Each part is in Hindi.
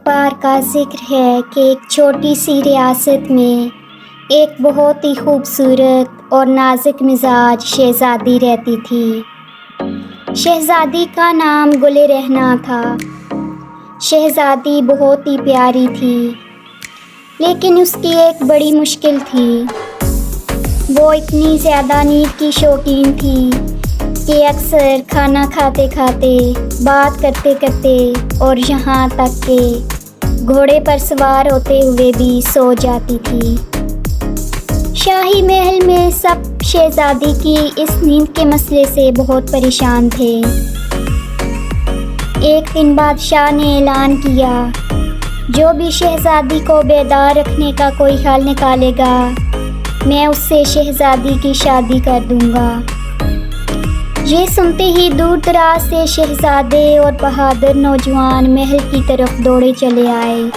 बार का जिक्र है कि एक छोटी सी रियासत में एक बहुत ही खूबसूरत और नाजुक मिजाज शहज़ादी रहती थी। शहज़ादी का नाम गुले रहना था। शहज़ादी बहुत ही प्यारी थी, लेकिन उसकी एक बड़ी मुश्किल थी। वो इतनी ज़्यादा नींद की शौकीन थी कि अक्सर खाना खाते खाते, बात करते करते और यहाँ तक कि घोड़े पर सवार होते हुए भी सो जाती थी। शाही महल में सब शहज़ादी की इस नींद के मसले से बहुत परेशान थे। एक दिन बादशाह ने ऐलान किया, जो भी शहज़ादी को बेदार रखने का कोई हल निकालेगा, मैं उससे शहज़ादी की शादी कर दूंगा। ये सुनते ही दूर दराज से शहज़ादे और बहादुर नौजवान महल की तरफ दौड़े चले आए।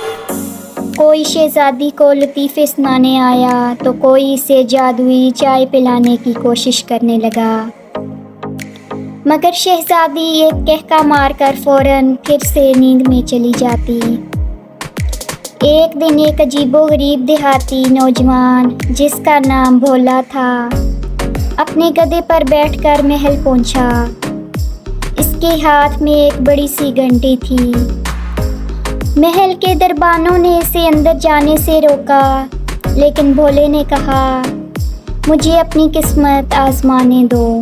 कोई शहज़ादी को लतीफ़े सुनाने आया तो कोई इसे जादुई चाय पिलाने की कोशिश करने लगा, मगर शहज़ादी एक कहका मारकर फ़ौरन फिर से नींद में चली जाती। एक दिन एक अजीबोगरीब देहाती नौजवान, जिसका नाम भोला था, अपने गधे पर बैठकर महल पहुंचा। इसके हाथ में एक बड़ी सी घंटी थी। महल के दरबानों ने इसे अंदर जाने से रोका, लेकिन भोले ने कहा, मुझे अपनी किस्मत आजमाने दो।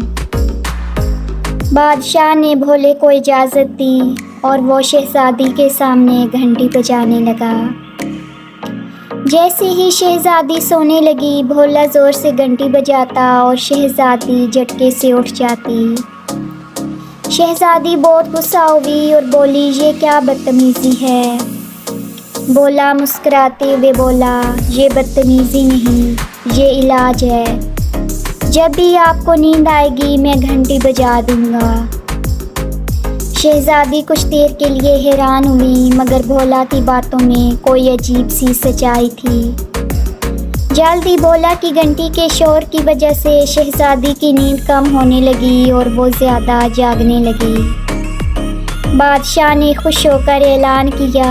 बादशाह ने भोले को इजाज़त दी और वो शहज़ादी के सामने घंटी बजाने लगा। जैसे ही शहज़ादी सोने लगी, भोला ज़ोर से घंटी बजाता और शहज़ादी झटके से उठ जाती। शहज़ादी बहुत गुस्सा हुई और बोली, ये क्या बदतमीज़ी है। भोला मुस्कुराते हुए बोला, ये बदतमीज़ी नहीं, ये इलाज है। जब भी आपको नींद आएगी मैं घंटी बजा दूंगा। शहज़ादी कुछ देर के लिए हैरान हुई, मगर भोला की बातों में कोई अजीब सी सच्चाई थी। जल्दी भोला की घंटी के शोर की वजह से शहज़ादी की नींद कम होने लगी और वो ज़्यादा जागने लगी। बादशाह ने खुश होकर ऐलान किया,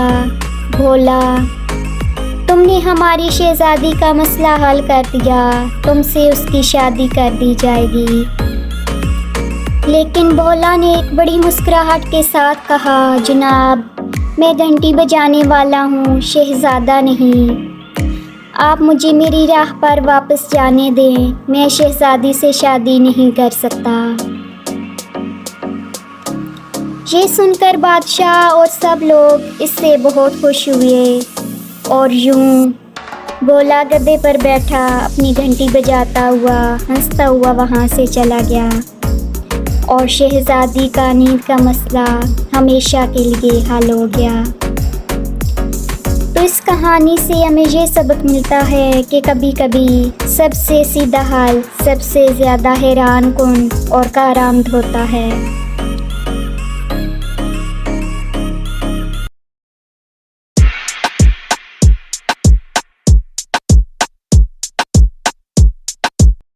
भोला, तुमने हमारी शहज़ादी का मसला हल कर दिया, तुमसे उसकी शादी कर दी जाएगी। लेकिन भोला ने एक बड़ी मुस्कुराहट के साथ कहा, जनाब, मैं घंटी बजाने वाला हूँ, शहज़ादा नहीं। आप मुझे मेरी राह पर वापस जाने दें, मैं शहज़ादी से शादी नहीं कर सकता। ये सुनकर बादशाह और सब लोग इससे बहुत खुश हुए और यूं भोला गधे पर बैठा अपनी घंटी बजाता हुआ, हंसता हुआ वहाँ से चला गया और शहज़ादी का नींद का मसला हमेशा के लिए हल हो गया। तो इस कहानी से हमें ये सबक मिलता है कि कभी कभी सबसे सीधा हल सबसे ज़्यादा हैरान कुन और कारामद होता है।